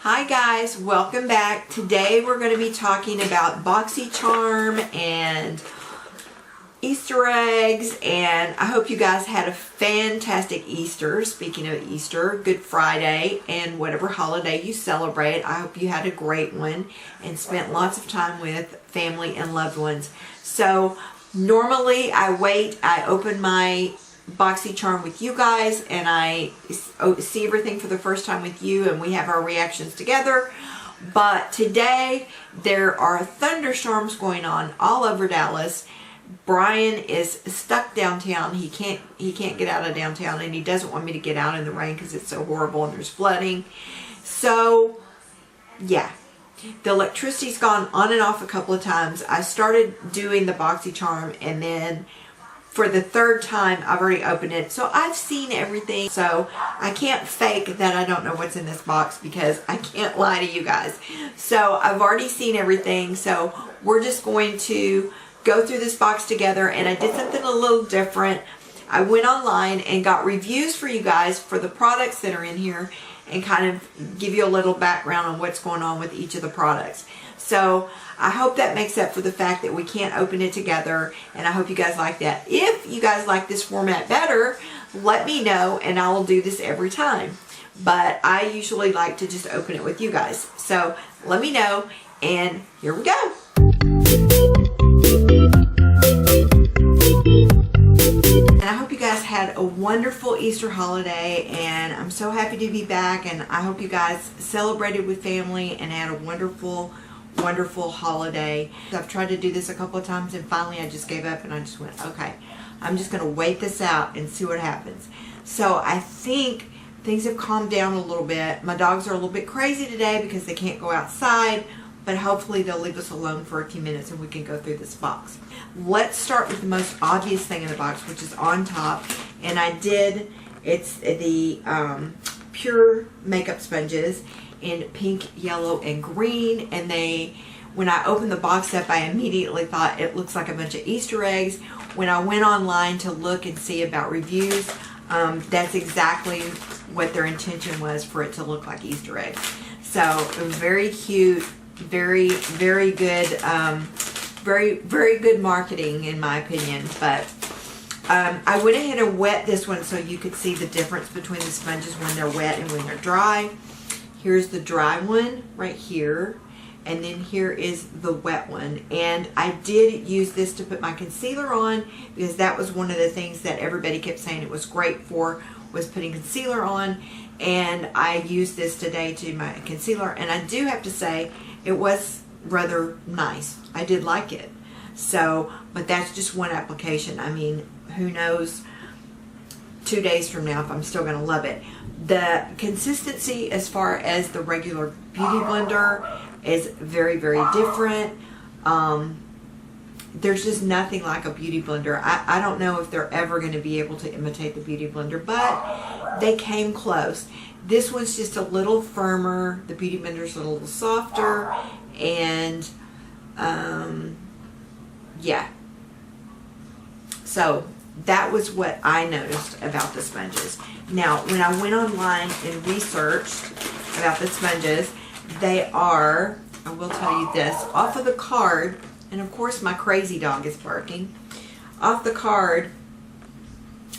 Hi guys, welcome back. Today we're going to be talking about Boxy Charm and Easter eggs, and I hope you guys had a fantastic Easter. Speaking of Easter, Good Friday, and whatever holiday you celebrate, I hope you had a great one and spent lots of time with family and loved ones. So normally I open my Boxy Charm with you guys, and I see everything for the first time with you, and we have our reactions together. But today there are thunderstorms going on all over Dallas. Brian is stuck downtown. He can't get out of downtown, and he doesn't want me to get out in the rain because it's so horrible and there's flooding. So yeah, the electricity's gone on and off a couple of times. I started doing the Boxy Charm, and then for the third time I've already opened it, so I've seen everything. So I can't fake that I don't know what's in this box, because I can't lie to you guys. So I've already seen everything, so we're just going to go through this box together. And I did something a little different. I went online and got reviews for you guys for the products that are in here, and kind of give you a little background on what's going on with each of the products. So I hope that makes up for the fact that we can't open it together, and I hope you guys like that. If you guys like this format better, let me know, and I will do this every time. But I usually like to just open it with you guys. So let me know, and here we go. And I hope you guys had a wonderful Easter holiday, and I'm so happy to be back, and I hope you guys celebrated with family and had a wonderful holiday. I've tried to do this a couple of times, and finally I just gave up, and I just went, okay, I'm just going to wait this out and see what happens. So I think things have calmed down a little bit. My dogs are a little bit crazy today because they can't go outside, but hopefully they'll leave us alone for a few minutes and we can go through this box. Let's start with the most obvious thing in the box, which is on top. And it's the Pure makeup sponges in pink, yellow, and green. And when I opened the box up, I immediately thought it looks like a bunch of Easter eggs. When I went online to look and see about reviews, that's exactly what their intention was, for it to look like Easter eggs. So very cute, very good, very good marketing in my opinion. But I went ahead and wet this one so you could see the difference between the sponges when they're wet and when they're dry. Here's the dry one right here, and then here is the wet one. And I did use this to put my concealer on, because that was one of the things that everybody kept saying it was great for, was putting concealer on. And I used this today to my concealer, and I do have to say it was rather nice. I did like it. So, but that's just one application. I mean, who knows 2 days from now if I'm still going to love it. The consistency as far as the regular beauty blender is very different. There's just nothing like a beauty blender. I don't know if they're ever going to be able to imitate the beauty blender, but they came close. This one's just a little firmer. The beauty blender's a little softer, and yeah. So that was what I noticed about the sponges. Now, when I went online and researched about the sponges, they are, I will tell you this, off of the card, and of course my crazy dog is barking. Off the card,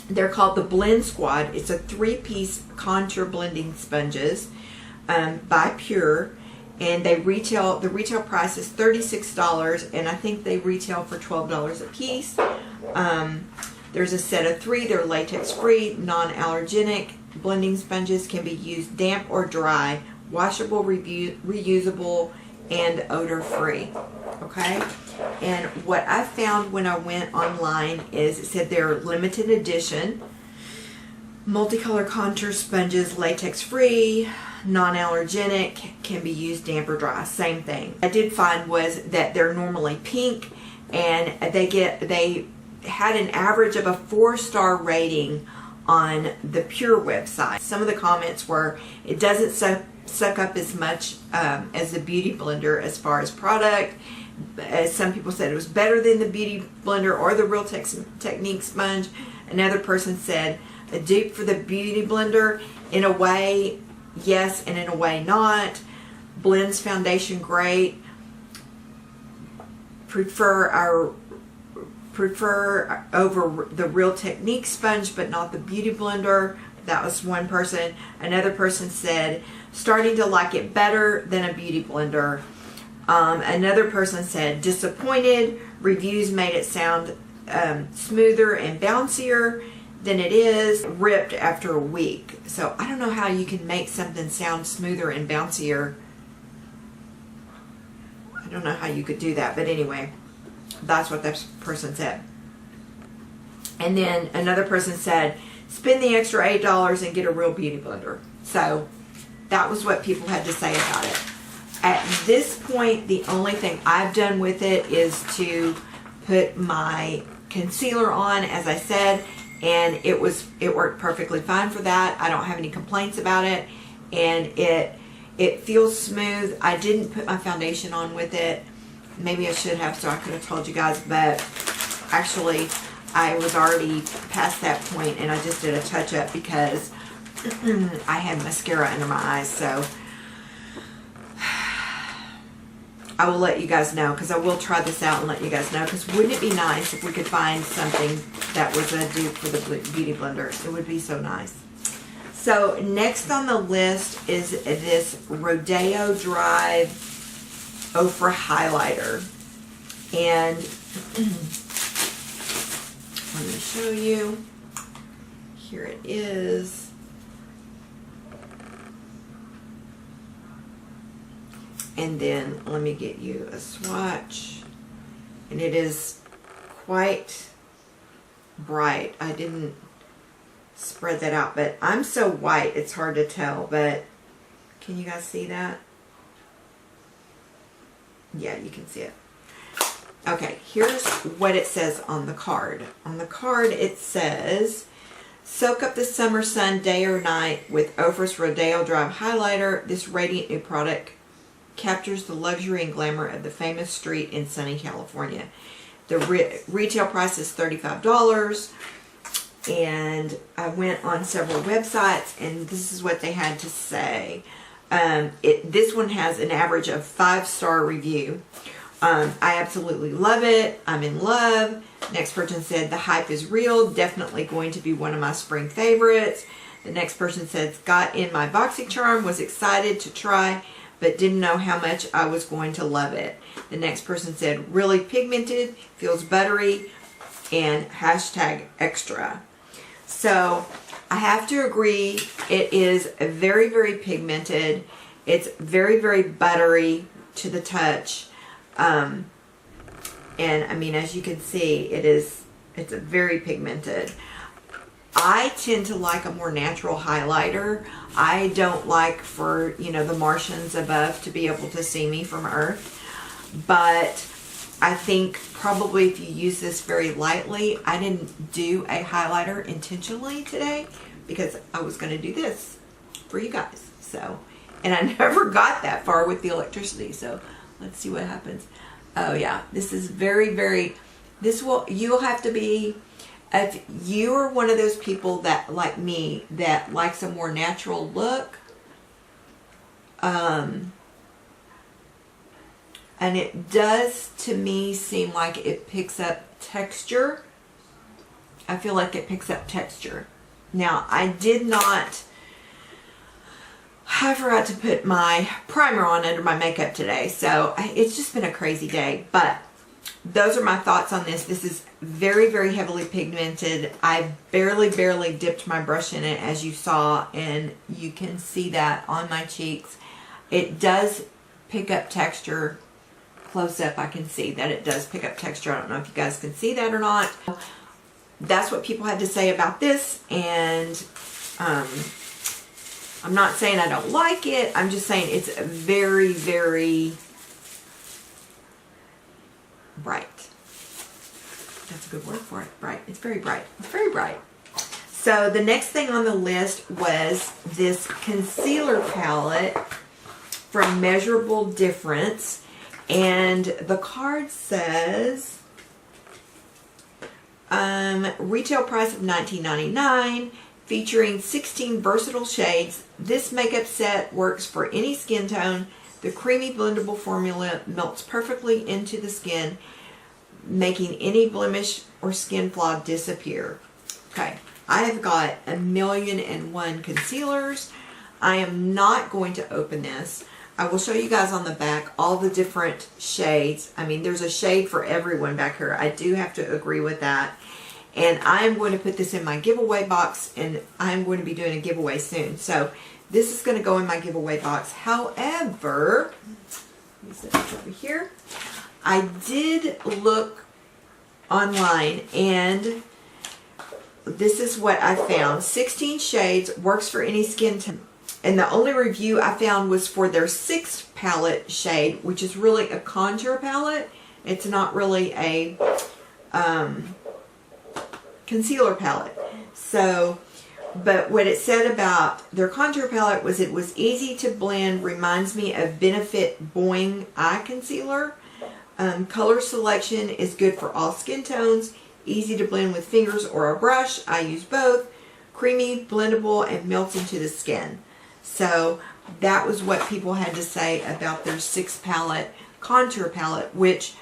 they're called the Blend Squad. It's a 3-piece contour blending sponges by Pure, and the retail price is $36, and I think they retail for $12 a piece. There's a set of 3. They're latex-free, non-allergenic blending sponges, can be used damp or dry, washable, reusable, and odor-free. Okay? And what I found when I went online is it said they're limited edition, multicolor contour sponges, latex-free, non-allergenic, can be used damp or dry. Same thing. I did find was that they're normally pink, and they had an average of a 4-star rating on the Pure website. Some of the comments were it doesn't suck up as much as the Beauty Blender as far as product. Some people said it was better than the Beauty Blender or the Real Technique sponge. Another person said a dupe for the Beauty Blender. In a way, yes, and in a way not. blends foundation great. Prefer over the Real Technique sponge, but not the Beauty Blender. That was one person. Another person said, starting to like it better than a Beauty Blender. Another person said, disappointed. Reviews made it sound smoother and bouncier than it is. Ripped after a week. So I don't know how you can make something sound smoother and bouncier. I don't know how you could do that, but anyway, that's what that person said. And then another person said, spend the extra $8 and get a real Beauty Blender. So that was what people had to say about it. At this point, the only thing I've done with it is to put my concealer on, as I said, and it worked perfectly fine for that. I don't have any complaints about it, and it feels smooth. I didn't put my foundation on with it. Maybe I should have, so I could have told you guys, but actually I was already past that point, and I just did a touch-up because I had mascara under my eyes. So I will let you guys know, because I will try this out and let you guys know, because wouldn't it be nice if we could find something that was a dupe for the Beauty Blender? It would be so nice. So next on the list is this Rodeo Drive Ofra highlighter, and let me show you. Here it is. And then let me get you a swatch, and it is quite bright. I didn't spread that out, but I'm so white it's hard to tell, but can you guys see that? Yeah, you can see it. Okay, here's what it says on the card. On the card it says, soak up the summer sun day or night with Ofra's Rodeo Drive highlighter. This radiant new product captures the luxury and glamour of the famous street in sunny California. The retail price is $35, and I went on several websites, and this is what they had to say. This one has an average of 5-star review. I absolutely love it. I'm in love. Next person said, the hype is real. Definitely going to be one of my spring favorites. The next person said, got in my Boxy Charm, was excited to try, but didn't know how much I was going to love it. The next person said, really pigmented, feels buttery, and hashtag extra. So I have to agree, it is very, very pigmented. It's very, very buttery to the touch. And I mean, as you can see, it's very pigmented. I tend to like a more natural highlighter. I don't like for, you know, the Martians above to be able to see me from Earth. But I think probably if you use this very lightly, I didn't do a highlighter intentionally today because I was going to do this for you guys. So, and I never got that far with the electricity. So let's see what happens. Oh yeah, this is very, very, you'll have to be, if you are one of those people that, like me, that likes a more natural look, and it does, to me, seem like it picks up texture. I feel like it picks up texture. Now, I forgot to put my primer on under my makeup today, so it's just been a crazy day, but those are my thoughts on this. This is very, very heavily pigmented. I barely dipped my brush in it, as you saw, and you can see that on my cheeks. It does pick up texture. Close up, I can see that it does pick up texture. I don't know if you guys can see that or not. That's what people had to say about this, and I'm not saying I don't like it. I'm just saying it's very, very bright. That's a good word for it. Bright. It's very bright. It's very bright. So the next thing on the list was this concealer palette from Measurable Difference. And the card says retail price of $19.99, featuring 16 versatile shades. This makeup set works for any skin tone, The creamy blendable formula melts perfectly into the skin, making any blemish or skin flaw disappear. Okay, I have got 1,000,001 concealers. I am not going to open this. I will show you guys on the back all the different shades. I mean, there's a shade for everyone back here. I do have to agree with that. And I am going to put this in my giveaway box, and I'm going to be doing a giveaway soon. So this is going to go in my giveaway box. However, let me set this over here. I did look online, and this is what I found. 16 shades, works for any skin tone. And the only review I found was for their 6th palette shade, which is really a contour palette. It's not really a concealer palette. So, but what it said about their contour palette was it was easy to blend, reminds me of Benefit Boing Eye Concealer. Color selection is good for all skin tones, easy to blend with fingers or a brush. I use both. Creamy, blendable, and melts into the skin. So that was what people had to say about their 6th palette, contour palette, which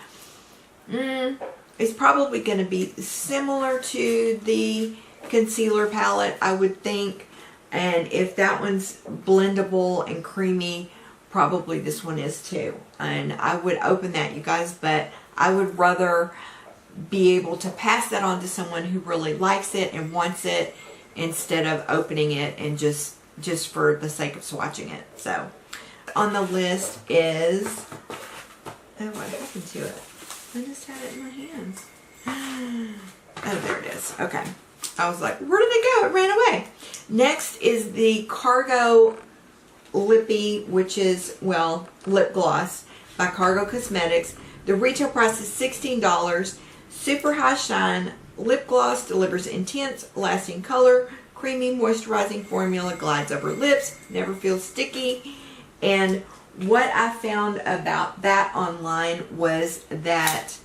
is probably going to be similar to the concealer palette, I would think. And if that one's blendable and creamy, probably this one is too. And I would open that, you guys, but I would rather be able to pass that on to someone who really likes it and wants it, instead of opening it and just for the sake of swatching it. So on the list is, oh, what happened to it? I just had it in my hands. Oh, there it is. Okay. I was like, where did it go? It ran away. Next is the Cargo Lippy, which is, well, lip gloss by Cargo Cosmetics. The retail price is $16. Super high shine lip gloss, delivers intense, lasting color. Creamy, moisturizing formula, glides over lips, never feels sticky. And what I found about that online was that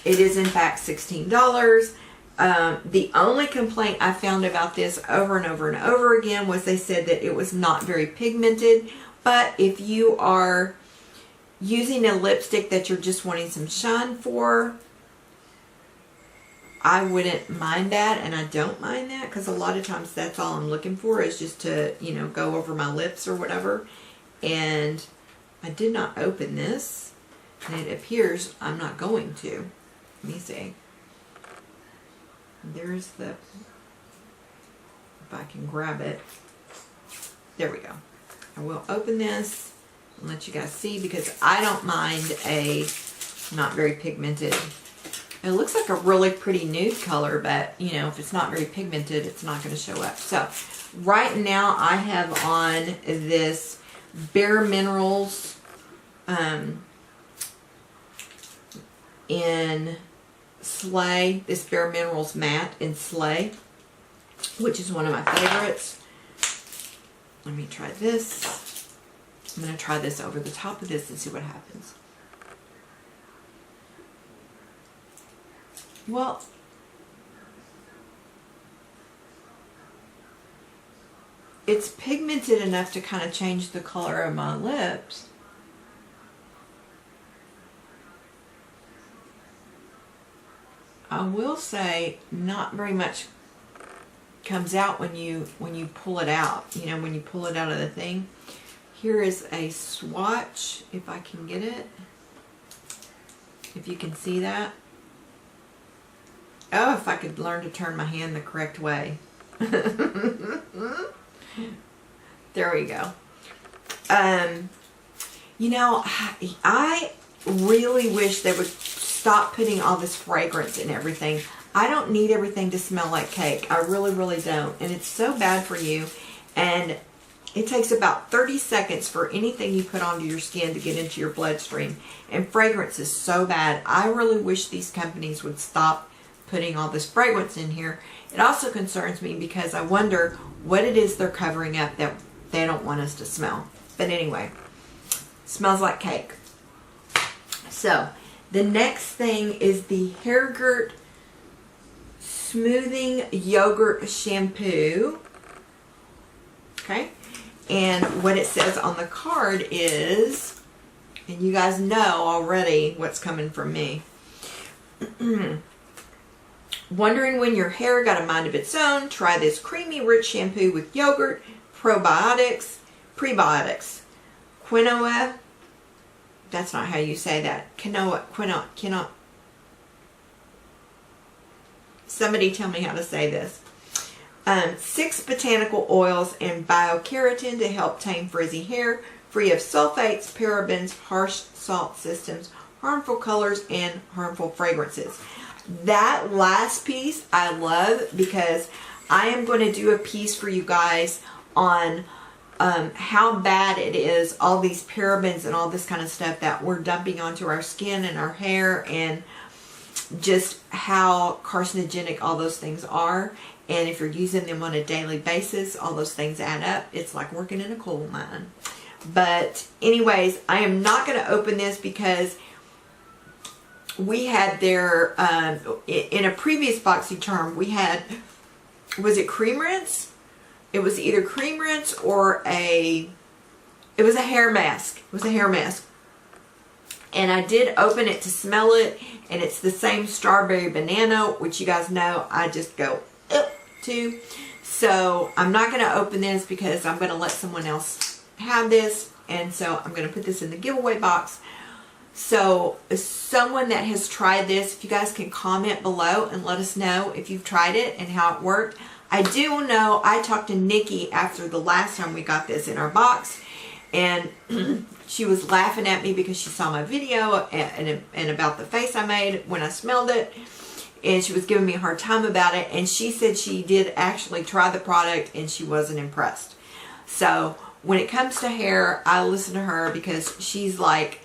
it is in fact $16. The only complaint I found about this over and over and over again was they said that it was not very pigmented. But if you are using a lipstick that you're just wanting some shine for, I wouldn't mind that, and I don't mind that, because a lot of times that's all I'm looking for, is just to, you know, go over my lips or whatever. And I did not open this, and it appears I'm not going to. Let me see. There's the, if I can grab it. There we go. I will open this and let you guys see, because I don't mind a not very pigmented. It looks like a really pretty nude color, but, you know, if it's not very pigmented, it's not going to show up. So, right now I have on this Bare Minerals in Slay, this Bare Minerals matte in Slay, which is one of my favorites. Let me try this. I'm going to try this over the top of this and see what happens. Well, it's pigmented enough to kind of change the color of my lips. I will say not very much comes out when you pull it out. You know, when you pull it out of the thing. Here is a swatch, if I can get it. If you can see that. Oh, if I could learn to turn my hand the correct way. There we go. You know, I really wish they would stop putting all this fragrance in everything. I don't need everything to smell like cake. I really, really don't. And it's so bad for you. And it takes about 30 seconds for anything you put onto your skin to get into your bloodstream. And fragrance is so bad. I really wish these companies would stop putting all this fragrance in here. It also concerns me because I wonder what it is they're covering up that they don't want us to smell. But anyway, smells like cake. So, the next thing is the Hairgurt Smoothing Yogurt Shampoo. Okay. And what it says on the card is And you guys know already what's coming from me. Wondering when your hair got a mind of its own? Try this creamy rich shampoo with yogurt, probiotics, prebiotics, quinoa. That's not how you say that. Quinoa. Somebody tell me how to say this. 6 botanical oils and biokeratin to help tame frizzy hair, free of sulfates, parabens, harsh salt systems, harmful colors, and harmful fragrances. That last piece I love, because I am going to do a piece for you guys on how bad it is, all these parabens and all this kind of stuff that we're dumping onto our skin and our hair, and just how carcinogenic all those things are. And if you're using them on a daily basis, all those things add up. It's like working in a coal mine. But anyways, I am not going to open this because we had their, in a previous Boxy Charm, we had, was it cream rinse? It was either cream rinse or it was a hair mask. It was a hair mask. And I did open it to smell it, and it's the same strawberry banana, which you guys know I just go to. So I'm not going to open this because I'm going to let someone else have this, and so I'm going to put this in the giveaway box. So someone that has tried this, if you guys can comment below and let us know if you've tried it and how it worked. I do know I talked to Nikki after the last time we got this in our box, and she was laughing at me because she saw my video and about the face I made when I smelled it, and she was giving me a hard time about it, and she said she did actually try the product and she wasn't impressed. So when it comes to hair, I listen to her because she's like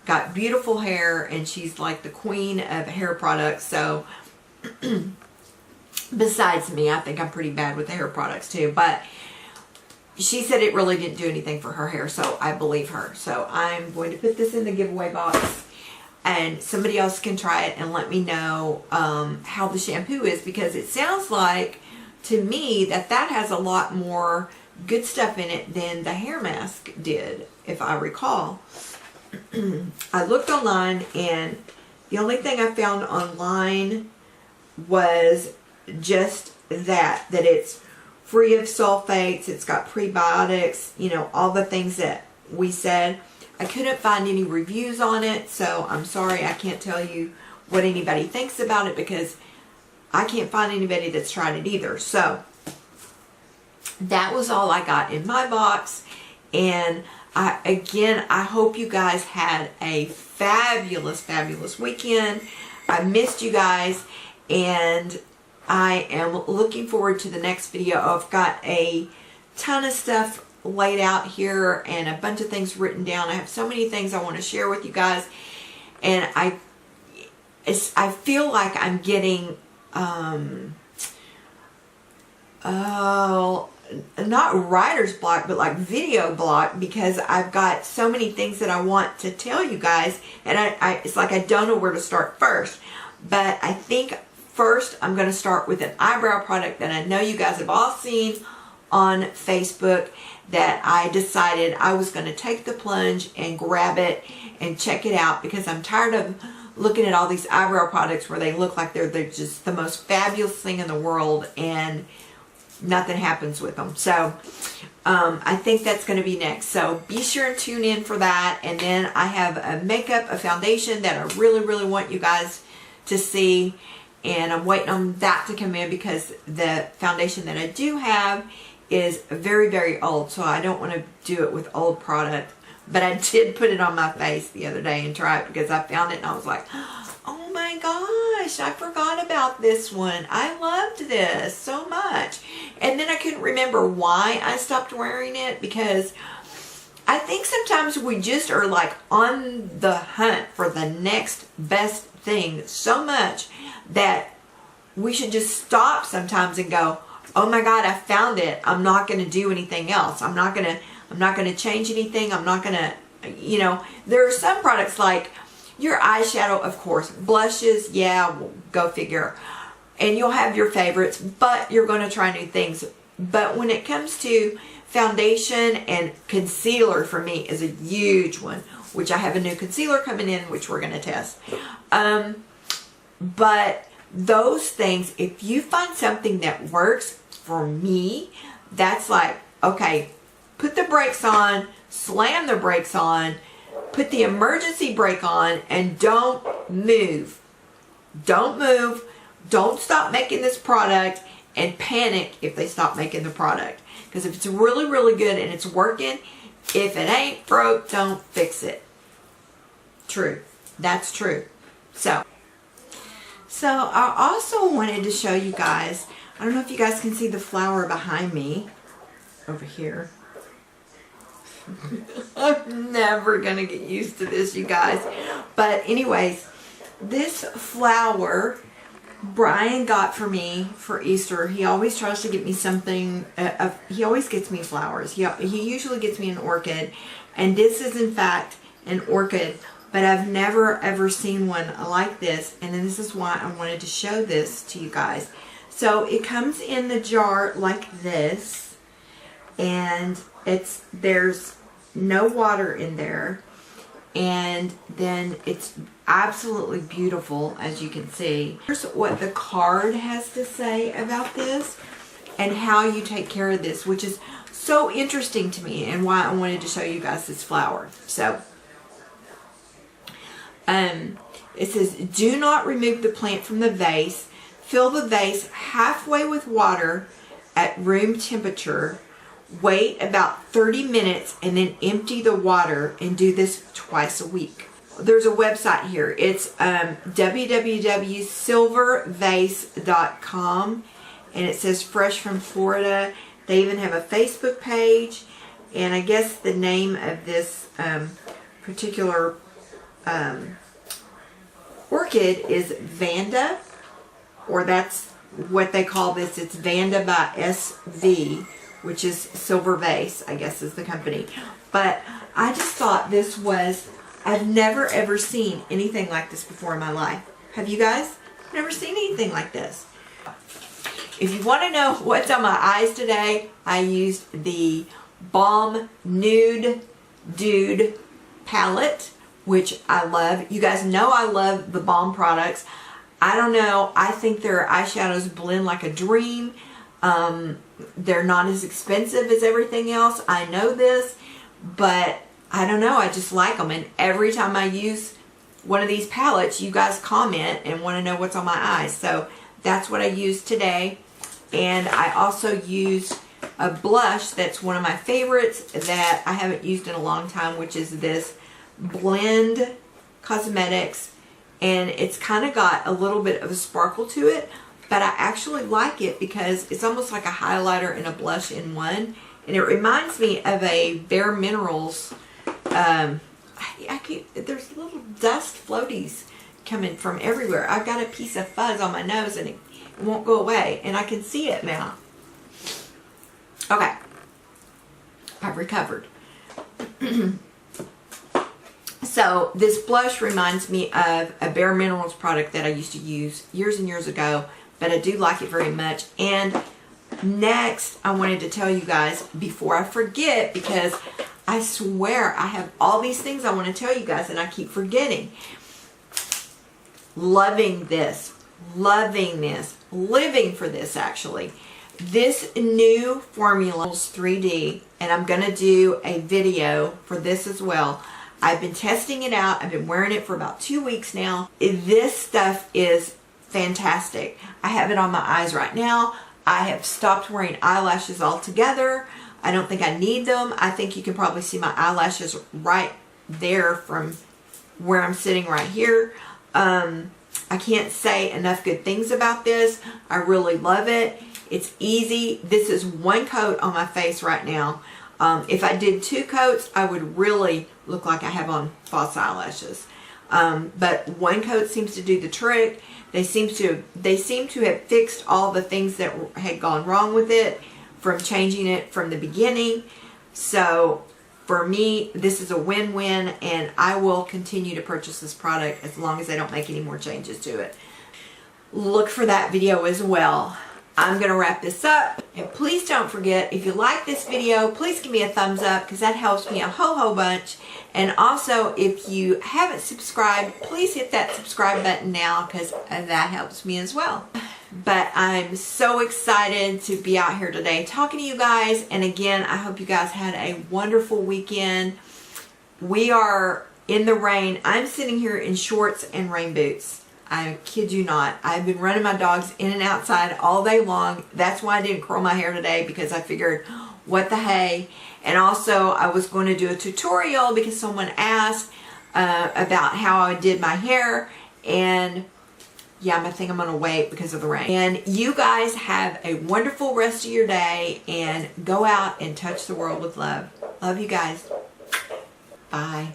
got beautiful hair, and she's like the queen of hair products. So besides me, I think I'm pretty bad with the hair products too, but she said it really didn't do anything for her hair, so I believe her. So I'm going to put this in the giveaway box, and somebody else can try it and let me know how the shampoo is, because it sounds like to me that has a lot more good stuff in it than the hair mask did, if I recall. I looked online, and the only thing I found online was just that it's free of sulfates, it's got prebiotics, you know, all the things that we said. I couldn't find any reviews on it, so I'm sorry I can't tell you what anybody thinks about it, because I can't find anybody that's tried it either. So that was all I got in my box, and I hope you guys had a fabulous, fabulous weekend. I missed you guys, and I am looking forward to the next video. I've got a ton of stuff laid out here and a bunch of things written down. I have so many things I want to share with you guys, and I feel like I'm getting not writer's block, but like video block, because I've got so many things that I want to tell you guys, and it's like I don't know where to start first. But I think first I'm going to start with an eyebrow product that I know you guys have all seen on Facebook, that I decided I was going to take the plunge and grab it and check it out, because I'm tired of looking at all these eyebrow products where they look like they're just the most fabulous thing in the world and nothing happens with them. So I think that's going to be next. So be sure and tune in for that. And then I have a foundation that I really, really want you guys to see. And I'm waiting on that to come in, because the foundation that I do have is very, very old. So I don't want to do it with old product. But I did put it on my face the other day and try it, because I found it and I was like, oh my gosh, I forgot about this one. I loved this so much. And then I couldn't remember why I stopped wearing it, because I think sometimes we just are like on the hunt for the next best thing so much that we should just stop sometimes and go, oh my God, I found it. I'm not going to do anything else. I'm not going to change anything. I'm not going to, you know, there are some products like your eyeshadow, of course, blushes, yeah, go figure. And you'll have your favorites, but you're going to try new things. But when it comes to foundation and concealer for me is a huge one, which I have a new concealer coming in, which we're going to test. But those things, if you find something that works for me, that's like, okay, put the brakes on, slam the brakes on, put the emergency brake on, and don't move. Don't move. Don't stop making this product and panic if they stop making the product. Because if it's really, really good and it's working, if it ain't broke, don't fix it. True. That's true. So I also wanted to show you guys, I don't know if you guys can see the flower behind me over here. I'm never going to get used to this, you guys. But anyways, this flower Brian got for me for Easter. He always tries to get me something. He always gets me flowers. He usually gets me an orchid. And this is in fact an orchid. But I've never ever seen one like this. And this is why I wanted to show this to you guys. So it comes in the jar like this. And there's no water in there. And then it's absolutely beautiful, as you can see. Here's what the card has to say about this and how you take care of this, which is so interesting to me and why I wanted to show you guys this flower. So, it says, do not remove the plant from the vase. Fill the vase halfway with water at room temperature. Wait about 30 minutes and then empty the water, and do this twice a week. There's a website here. It's www.silvervase.com, and it says fresh from Florida. They even have a Facebook page, and I guess the name of this particular orchid is Vanda, or that's what they call this. It's Vanda by SV, which is Silver Vase, I guess is the company. But I just thought this was, I've never ever seen anything like this before in my life. Have you guys? Never seen anything like this. If you want to know what's on my eyes today, I used the Balm Nude Dude palette, which I love. You guys know I love the Balm products. I don't know, I think their eyeshadows blend like a dream. They're not as expensive as everything else. I know this, but I don't know. I just like them. And every time I use one of these palettes, you guys comment and want to know what's on my eyes. So that's what I used today. And I also used a blush that's one of my favorites that I haven't used in a long time, which is this Blend Cosmetics. And it's kind of got a little bit of a sparkle to it. But I actually like it because it's almost like a highlighter and a blush in one. And it reminds me of a Bare Minerals. There's little dust floaties coming from everywhere. I've got a piece of fuzz on my nose and it won't go away. And I can see it now. Okay. I've recovered. So this blush reminds me of a Bare Minerals product that I used to use years and years ago. But I do like it very much. And next, I wanted to tell you guys before I forget, because I swear I have all these things I want to tell you guys and I keep forgetting. Loving this. Loving this. Living for this, actually. This new formula is 3D, and I'm going to do a video for this as well. I've been testing it out. I've been wearing it for about 2 weeks now. This stuff is fantastic. I have it on my eyes right now. I have stopped wearing eyelashes altogether. I don't think I need them. I think you can probably see my eyelashes right there from where I'm sitting right here. I can't say enough good things about this. I really love it. It's easy. This is one coat on my face right now. If I did 2 coats, I would really look like I have on false eyelashes. But one coat seems to do the trick. They seem to have fixed all the things that had gone wrong with it from changing it from the beginning. So for me, this is a win-win, and I will continue to purchase this product as long as they don't make any more changes to it. Look for that video as well. I'm going to wrap this up. And please don't forget, if you like this video, please give me a thumbs up because that helps me a whole bunch. And also, if you haven't subscribed, please hit that subscribe button now because that helps me as well. But I'm so excited to be out here today talking to you guys. And again, I hope you guys had a wonderful weekend. We are in the rain. I'm sitting here in shorts and rain boots. I kid you not. I've been running my dogs in and outside all day long. That's why I didn't curl my hair today, because I figured, what the hey. And also, I was going to do a tutorial because someone asked about how I did my hair. And yeah, I think I'm going to wait because of the rain. And you guys have a wonderful rest of your day and go out and touch the world with love. Love you guys. Bye.